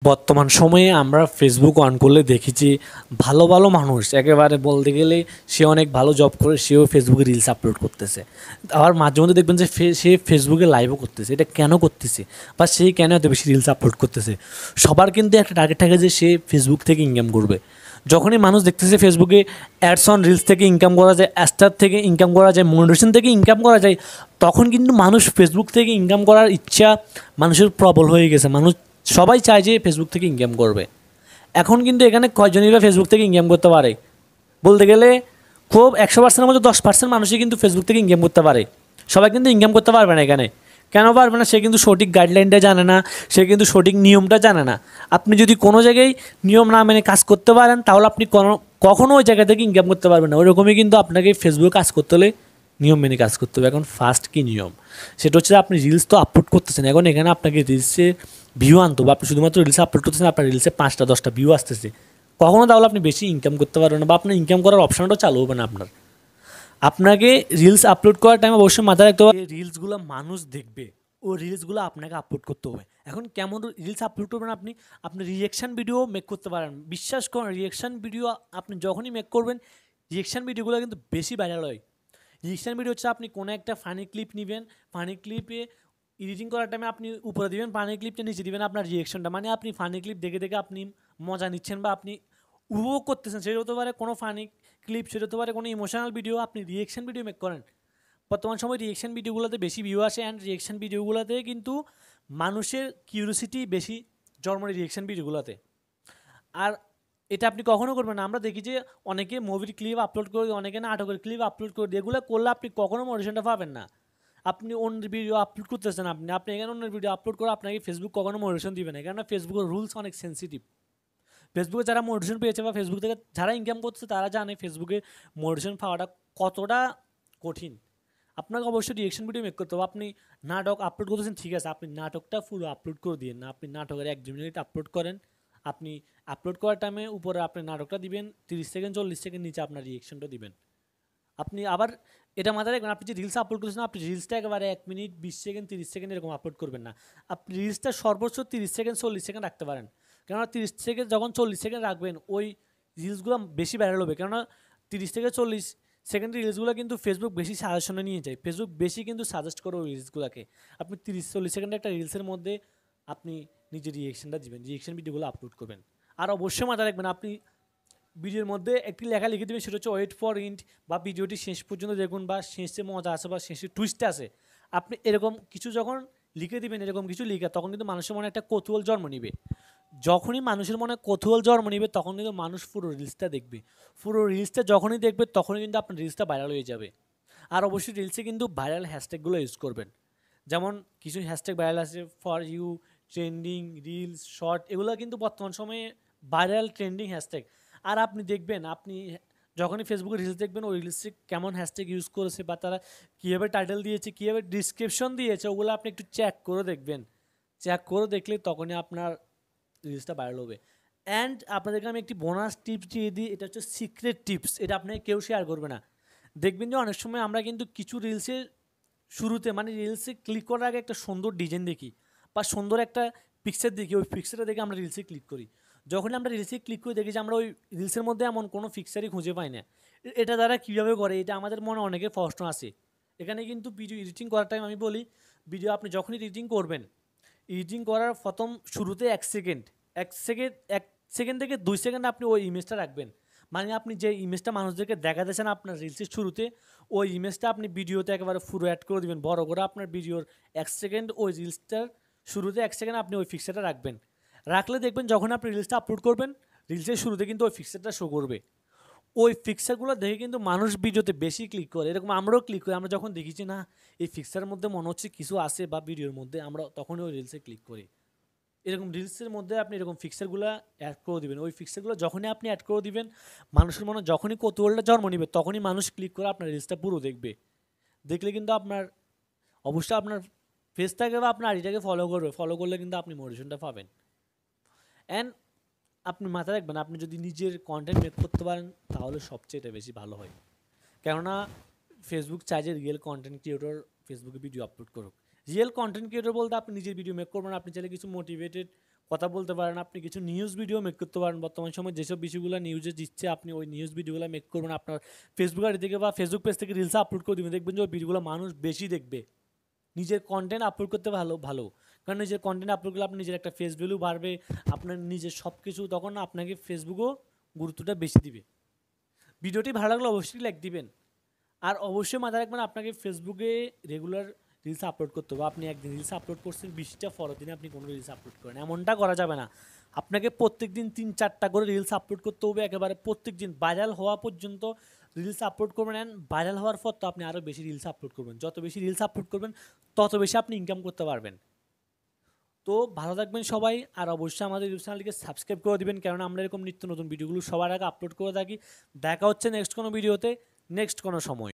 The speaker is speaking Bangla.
বর্তমান সময়ে আমরা ফেসবুক অন করলে দেখি যে ভালো ভালো মানুষ একেবারে বলতে গেলে সে অনেক ভালো জব করে সেও ফেসবুকে রিলস আপলোড করতেছে। আবার মাঝে মধ্যে দেখবেন যে সে ফেসবুকে লাইভও করতেছে। এটা কেন করতেছে বা সে কেন এত বেশি রিলস আপলোড করতেছে? সবার কিন্তু একটা টার্গেট থাকে যে সে ফেসবুক থেকে ইনকাম করবে। যখনই মানুষ দেখতেছে ফেসবুকে অ্যাডস অন রিলস থেকে ইনকাম করা যায়, স্টার থেকে ইনকাম করা যায়, মনিটাইজেশন থেকে ইনকাম করা যায়, তখন কিন্তু মানুষ ফেসবুক থেকে ইনকাম করার ইচ্ছা মানুষের প্রবল হয়ে গেছে। মানুষ সবাই চায় যে ফেসবুক থেকে ইনকাম করবে। এখন কিন্তু এখানে কয়জনই বা ফেসবুক থেকে ইনকাম করতে পারে? বলতে গেলে খুব 100%-এর মধ্যে 10% মানুষই কিন্তু ফেসবুক থেকে ইনকাম করতে পারে। সবাই কিন্তু ইনকাম করতে পারবে না এখানে। কেন পারবে না? সে কিন্তু সঠিক গাইডলাইনটা জানে না, সে কিন্তু সঠিক নিয়মটা জানে না। আপনি যদি কোনো জায়গায় নিয়ম না মেনে কাজ করতে পারেন তাহলে আপনি কখনো ওই জায়গা থেকে ইনকাম করতে পারবেন না। ওইরকমই কিন্তু আপনাকে ফেসবুকে কাজ করতে হলে নিয়ম মেনে কাজ করতে হবে। এখন ফার্স্ট কী নিয়ম? সেটা হচ্ছে আপনি রিলস তো আপলোড করতেছেন, এখন এখানে আপনাকে রিলসে ভিউ আনতে হবে। আপনি শুধুমাত্র রিলসে আপলোড করতেছেন, আপনার রিলসে 5টা 10টা ভিউ আসতেছে, কখনো তাহলে আপনি বেশি ইনকাম করতে পারবেন না বা আপনার ইনকাম করার অপশনটাও চালু হবে না আপনার। আপনাকে রিলস আপলোড করার টাইম অবশ্যই মাথায় রাখতে হবে রিলসগুলো মানুষ দেখবে, ও রিলসগুলো আপনাকে আপলোড করতে হবে। এখন কেমন রিলস আপলোড করবেন? আপনি আপনি রিয়েকশান ভিডিও মেক করতে পারেন। বিশ্বাস করুন, রিয়েকশান ভিডিও আপনি যখনই মেক করবেন, রিয়েকশান ভিডিওগুলো কিন্তু বেশি ভাইরাল হয়। রিয়েকশান ভিডিও হচ্ছে আপনি কোনো একটা ফানি ক্লিপ নেবেন, ফানি ক্লিপে এডিটিং করার টাইমে আপনি উপরে দিবেন, ফানি ক্লিপটা নিচে দিবেন আপনার রিয়েকশনটা। মানে আপনি ফানি ক্লিপ দেখে দেখে আপনি মজা নিচ্ছেন বা আপনি উপভোগ করতেছেন। সেটা হতে পারে কোনো ফানি ক্লিপ, সেটা হতে পারে কোনো ইমোশনাল ভিডিও, আপনি রিয়েকশন ভিডিও মেক করেন। বর্তমান সময় রিয়েকশন ভিডিওগুলোতে বেশি ভিউ আসে, অ্যান্ড রিয়েকশন ভিডিওগুলোতে কিন্তু মানুষের কিউরিওসিটি বেশি জন্মায় রিয়েকশন ভিডিওগুলোতে। আর এটা আপনি কখনো করবেন না। আমরা দেখি যে অনেকে মুভির ক্লিপ আপলোড করে, অনেকে নাটকের ক্লিপ আপলোড করে দিয়ে, এগুলো করলে আপনি কখনো মোটিভেশনটা পাবেন না। আপনি অন্যের ভিডিও আপলোড করতেছেন, আপনি এখানে অন্যের ভিডিও আপলোড করে আপনাকে ফেসবুক কখনো মোটিভেশন দিবে না, কেননা ফেসবুকের রুলস অনেক সেন্সিটিভ। ফেসবুকে যারা মোটিভেশন পেয়েছে বা ফেসবুক থেকে যারা ইনকাম করছে তারা জানে ফেসবুকে মোটিভেশন পাওয়াটা কতটা কঠিন। আপনাকে অবশ্যই রিয়েকশন ভিডিও মেক করতে হবে। আপনি নাটক আপলোড করতেছেন, ঠিক আছে, আপনি নাটকটা পুরো আপলোড করে দিন না। আপনি নাটকের 1-2 মিনিট আপলোড করেন। আপনি আপলোড করার টাইমে উপরে আপনি নাটকটা দিবেন, 30 সেকেন্ড 40 সেকেন্ড নিচে আপনার রিয়েকশনটা দিবেন। আপনি আবার এটা মাথায় রাখবেন, আপনি যে রিলস আপলোড করছেন, আপনি রিলসটা একেবারে 1 মিনিট 20 সেকেন্ড 30 সেকেন্ড এরকম আপলোড করবেন না। আপনি রিলসটা সর্বোচ্চ 30 সেকেন্ড 40 সেকেন্ড রাখতে পারেন। কেননা 30 সেকেন্ড যখন 40 সেকেন্ড রাখবেন, ওই রিলসগুলো বেশি ভাইরাল হবে। কেননা 30 থেকে 40 সেকেন্ড রিলসগুলো কিন্তু ফেসবুক বেশি সাজেশনে নিয়ে যায়। ফেসবুক বেশি কিন্তু সাজেস্ট করে ওই রিলসগুলোকে। আপনি 30-40 সেকেন্ড একটা রিলসের মধ্যে আপনি নিজের রিয়েকশনটা দিবেন, রিয়েকশন ভিডিওগুলো আপলোড করবেন। আর অবশ্যই মাথায় রাখবেন, আপনি ভিডিওর মধ্যে একটি লেখা লিখে দেবেন, সেটা হচ্ছে ওয়েট ফর ইন্ট, বা ভিডিওটি শেষ পর্যন্ত দেখুন, বা শেষে মজা আছে বা শেষে টুইস্ট আছে। আপনি এরকম কিছু যখন লিখে দিবেন, এরকম কিছু লিখে, তখন কিন্তু মানুষের মনে একটা কৌতূহল জন্ম নিবে। যখনই মানুষের মনে কৌতূহল জন্ম নিবে তখন কিন্তু মানুষ পুরো রিলসটা দেখবে। পুরো রিলসটা যখনই দেখবে তখনই কিন্তু আপনার রিলসটা ভাইরাল হয়ে যাবে। আর অবশ্যই রিলসে কিন্তু ভাইরাল হ্যাশট্যাগুলো ইউজ করবেন। যেমন কিছু হ্যাশট্যাগ ভাইরাল আছে, for you, trending, reels, short, এগুলো কিন্তু বর্তমান সময়ে ভাইরাল ট্রেন্ডিং হ্যাশট্যাগ। আর আপনি দেখবেন, আপনি যখনই ফেসবুকে রিলস দেখবেন, ওই রিলসে কেমন হ্যাশট্যাগ ইউজ করেছে বা তারা কীভাবে টাইটেল দিয়েছে, কীভাবে ডিসক্রিপশন দিয়েছে, ওগুলো আপনি একটু চেক করে দেখবেন। চেক করে দেখলে তখনই আপনার রিলসটা ভাইরাল হবে। অ্যান্ড আপনাদেরকে আমি একটি বোনাস টিপস দিয়ে দিই, এটা হচ্ছে সিক্রেট টিপস। এটা আপনাকে কেউ শেয়ার করবে না। দেখবেন যে অনেক সময় আমরা কিন্তু কিছু রিলসের শুরুতে, মানে রিলসে ক্লিক করার আগে একটা সুন্দর ডিজাইন দেখি বা সুন্দর একটা পিকচার দেখি, ওই পিকচারটা দেখে আমরা রিলসে ক্লিক করি। যখন আমরা রিলসে ক্লিক করে দেখি যে আমরা ওই রিলসের মধ্যে এমন কোনো পিকচারই খুঁজে পাই না, এটা দ্বারা কীভাবে করে, এটা আমাদের মনে অনেকের প্রশ্ন আছে। এখানে কিন্তু ভিডিও এডিটিং করার টাইম আমি বলি, ভিডিও আপনি যখনই এডিটিং করবেন, এডিটিং করার প্রথম শুরুতে 1 সেকেন্ড থেকে 2 সেকেন্ড আপনি ওই ইমেজটা রাখবেন। মানে আপনি যে ইমেজটা মানুষদেরকে দেখাতেছেন আপনার রিলসের শুরুতে, ওই ইমেজটা আপনি ভিডিওতে একেবারে পুরো অ্যাড করে দেবেন বড় করে। আপনার ভিডিওর 1 সেকেন্ড ওই রিলসটার শুরুতে 1 সেকেন্ড আপনি ওই পিকচারটা রাখবেন। রাখলে দেখবেন যখন আপনি রিলসটা আপলোড করবেন, রিলসের শুরুতে কিন্তু ওই পিকচারটা শো করবে। ওই পিকচারগুলো দেখে কিন্তু মানুষ ভিডিওতে বেশি ক্লিক করে। এরকম আমরাও ক্লিক করি। আমরা যখন দেখি যে না, এই পিকচারের মধ্যে মনে হচ্ছে কিছু আছে বা ভিডিওর মধ্যে, আমরা তখনই ওই রিলসে ক্লিক করি। এরকম রিলসের মধ্যে আপনি এরকম পিকচারগুলো অ্যাড করে দিবেন। ওই পিকচারগুলো যখনই আপনি অ্যাড করে দিবেন, মানুষের মনে যখনই কৌতূহলটা জন্ম নিবে, তখনই মানুষ ক্লিক করে আপনার রিলসটা পুরো দেখবে। দেখলে কিন্তু আপনার অবশ্যই আপনার ফেসটাকে বা আপনার আইডিটাকে ফলো করবে। ফলো করলে কিন্তু আপনি মোটিভেশনটা পাবেন। অ্যান্ড আপনি মাথায় রাখবেন, আপনি যদি নিজের কন্টেন্ট মেক করতে পারেন তাহলে সবচেয়ে এটা বেশি ভালো হয়। কেননা ফেসবুক চায় যে রিয়েল কন্টেন্ট ক্রিয়েটর ফেসবুকে ভিডিও আপলোড করুক। রিয়েল কন্টেন্ট ক্রিয়েটর বলতে আপনি নিজের ভিডিও মেক করবেন, আপনি চাইলে কিছু মোটিভেটেড কথা বলতে পারেন, আপনি কিছু নিউজ ভিডিও মেক করতে পারেন। বর্তমান সময় যেসব বিষয়গুলো নিউজে দিচ্ছে আপনি ওই নিউজ ভিডিওগুলো মেক করবেন, আপনার ফেসবুক আইডি থেকে বা ফেসবুক পেজ থেকে রিলস আপলোড করে দেবেন, দেখবেন যে ওই ভিডিওগুলো মানুষ বেশি দেখবে। নিজের কন্টেন্ট আপলোড করতে ভালো, কারণ নিজের কন্টেন্ট আপলোড করলে আপনার নিজের একটা ফেস ভ্যালু বাড়বে, আপনার নিজের সব কিছু, তখন আপনাকে ফেসবুকও গুরুত্বটা বেশি দিবে। ভিডিওটি ভালো লাগলে অবশ্যই লাইক দিবেন। আর অবশ্যই মাথায় রাখবেন আপনাকে ফেসবুকে রেগুলার রিলস আপলোড করতে হবে। আপনি একদিন রিলস আপলোড করছেন, 20টা পরের দিনে আপনি কোনো রিলস আপলোড করেন, এমনটা করা যাবে না। আপনাকে প্রত্যেক দিন 3-4টা করে রিলস আপলোড করতে হবে, একেবারে প্রত্যেক দিন ভাইরাল হওয়া পর্যন্ত রিলস আপলোড করবেন। অ্যান্ড ভাইরাল হওয়ার পর তো আপনি আরও বেশি রিলস আপলোড করবেন, যত বেশি রিলস আপলোড করবেন তত বেশি আপনি ইনকাম করতে পারবেন। তো ভালো থাকবেন সবাই, আর অবশ্যই আমাদের ইউটিউব চ্যানেলটিকে সাবস্ক্রাইব করে দিবেন, কারণ আমরা এরকম নিত্য নতুন ভিডিওগুলো সবার আগে আপলোড করে থাকি। দেখা হচ্ছে নেক্সট কোনো ভিডিওতে, নেক্সট কোনো সময়।